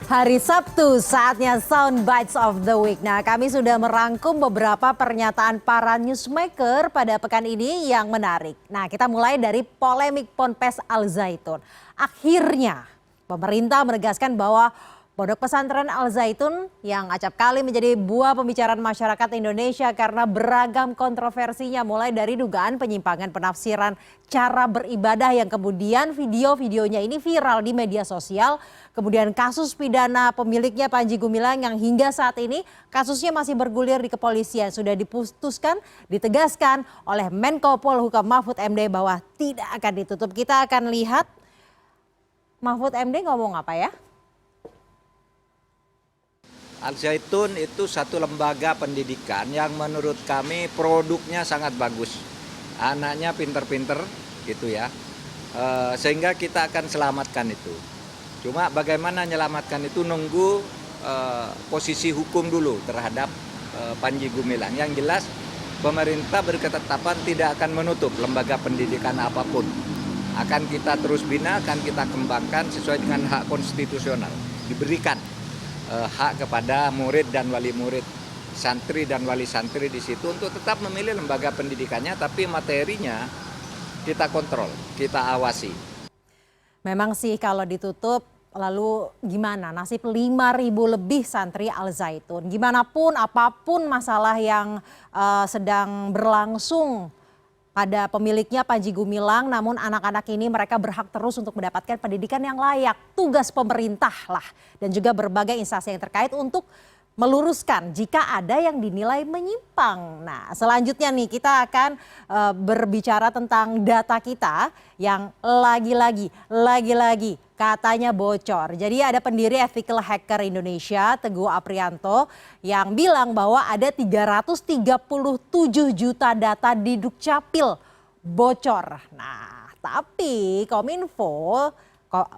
Hari Sabtu, saatnya Sound Bites of the Week. Nah, kami sudah merangkum beberapa pernyataan para newsmaker pada pekan ini yang menarik. Nah, kita mulai dari polemik Ponpes Al Zaitun. Akhirnya, pemerintah menegaskan bahwa Pondok Pesantren Al Zaitun yang acap kali menjadi buah pembicaraan masyarakat Indonesia karena beragam kontroversinya, mulai dari dugaan penyimpangan penafsiran cara beribadah yang kemudian video-videonya ini viral di media sosial, kemudian kasus pidana pemiliknya Panji Gumilang yang hingga saat ini kasusnya masih bergulir di kepolisian, sudah diputuskan, ditegaskan oleh Menko Polhukam Mahfud MD bahwa tidak akan ditutup. Kita akan lihat Mahfud MD ngomong apa ya. Al Zaitun itu satu lembaga pendidikan yang menurut kami produknya sangat bagus. Anaknya pinter-pinter gitu ya. Sehingga kita akan selamatkan itu. Cuma bagaimana menyelamatkan itu nunggu posisi hukum dulu terhadap Panji Gumilang. Yang jelas pemerintah berketetapan tidak akan menutup lembaga pendidikan apapun. Akan kita terus bina, akan kita kembangkan sesuai dengan hak konstitusional. Diberikan hak kepada murid dan wali murid, santri dan wali santri di situ untuk tetap memilih lembaga pendidikannya, tapi materinya kita kontrol, kita awasi. Memang sih kalau ditutup, lalu gimana nasib 5.000 lebih santri Al Zaitun? Gimana pun apapun masalah yang sedang berlangsung pada pemiliknya Panji Gumilang, namun anak-anak ini mereka berhak terus untuk mendapatkan pendidikan yang layak. Tugas pemerintah lah dan juga berbagai instansi yang terkait untuk meluruskan jika ada yang dinilai menyimpang. Nah, selanjutnya nih kita akan berbicara tentang data kita yang lagi-lagi katanya bocor. Jadi ada pendiri Ethical Hacker Indonesia, Teguh Aprianto, yang bilang bahwa ada 337 juta data di Dukcapil bocor. Nah, tapi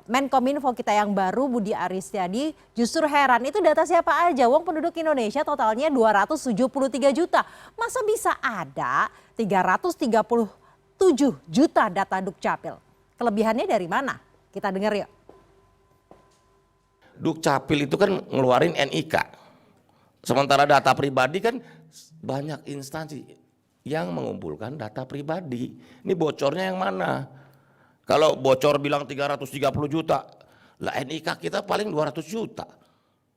Menkominfo kita yang baru Budi Aristiadi justru heran, itu data siapa aja? Wong penduduk Indonesia totalnya 273 juta. Masa bisa ada 337 juta data Dukcapil? Kelebihannya dari mana? Kita dengar yuk. Dukcapil itu kan ngeluarin NIK. Sementara data pribadi kan banyak instansi yang mengumpulkan data pribadi. Ini bocornya yang mana? Kalau bocor bilang 330 juta, lah NIK kita paling 200 juta.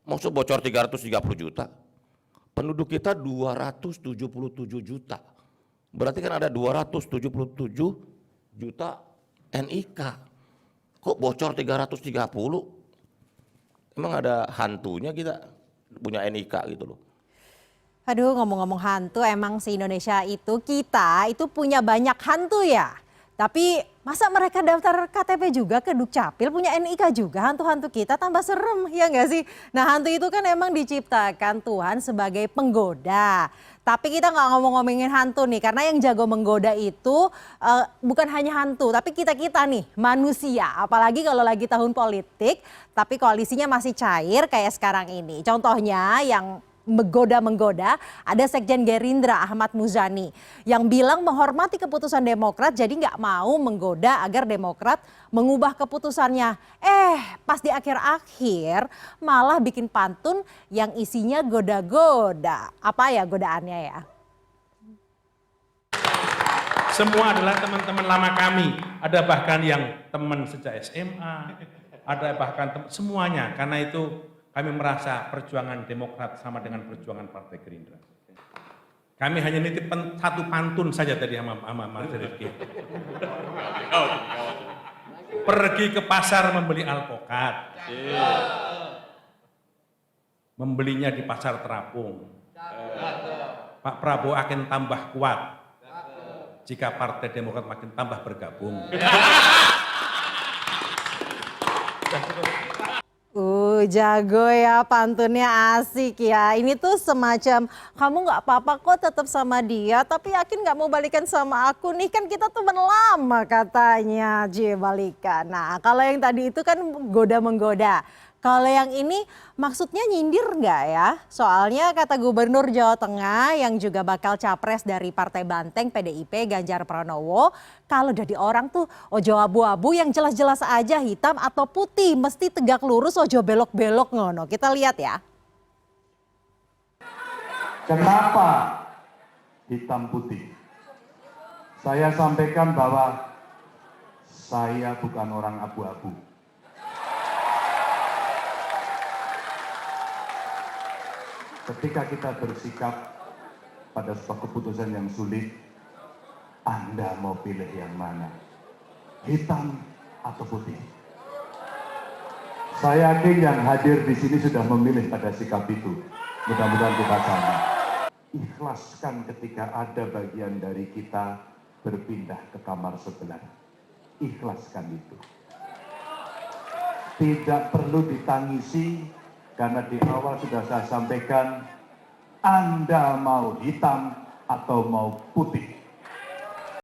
Maksud bocor 330 juta? Penduduk kita 277 juta. Berarti kan ada 277 juta NIK. Kok bocor 330? Emang ada hantunya kita punya NIK gitu loh. Aduh, ngomong-ngomong hantu, emang si Indonesia kita itu punya banyak hantu ya. Tapi masa mereka daftar KTP juga ke Dukcapil, punya NIK juga, hantu-hantu kita tambah serem, ya nggak sih? Nah, hantu itu kan emang diciptakan Tuhan sebagai penggoda. Tapi kita nggak ngomongin hantu nih, karena yang jago menggoda itu bukan hanya hantu, tapi kita-kita nih, manusia. Apalagi kalau lagi tahun politik, tapi koalisinya masih cair kayak sekarang ini. Contohnya yang menggoda, ada Sekjen Gerindra Ahmad Muzani yang bilang menghormati keputusan Demokrat, jadi nggak mau menggoda agar Demokrat mengubah keputusannya. Pas di akhir-akhir malah bikin pantun yang isinya goda-goda. Apa ya godaannya ya? Semua adalah teman-teman lama kami, ada bahkan yang teman sejak SMA, ada bahkan semuanya, karena itu kami merasa perjuangan Demokrat sama dengan perjuangan Partai Gerindra. Kami hanya nitip satu pantun saja tadi sama Mas Rifki. Pergi ke pasar membeli alpukat. Membelinya di pasar terapung. Pak Prabowo akan tambah kuat jika Partai Demokrat makin tambah bergabung. Jago ya, pantunnya asik ya. Ini tuh semacam kamu nggak apa-apa kok tetap sama dia, tapi yakin nggak mau balikan sama aku nih, kan kita teman lama katanya, balikan. Nah, kalau yang tadi itu kan goda-menggoda. Kalau yang ini maksudnya nyindir nggak ya? Soalnya kata Gubernur Jawa Tengah yang juga bakal capres dari Partai Banteng PDIP Ganjar Pranowo, kalau jadi orang tuh ojo abu-abu yang jelas-jelas aja hitam atau putih, mesti tegak lurus ojo belok-belok ngono. Kita lihat ya. Kenapa hitam putih? Saya sampaikan bahwa saya bukan orang abu-abu. Ketika kita bersikap pada sebuah keputusan yang sulit, Anda mau pilih yang mana? Hitam atau putih? Saya yakin yang hadir di sini sudah memilih pada sikap itu. Mudah-mudahan kita sama. Ikhlaskan ketika ada bagian dari kita berpindah ke kamar sebelah. Ikhlaskan itu. Tidak perlu ditangisi karena di awal sudah saya sampaikan Anda mau hitam atau mau putih.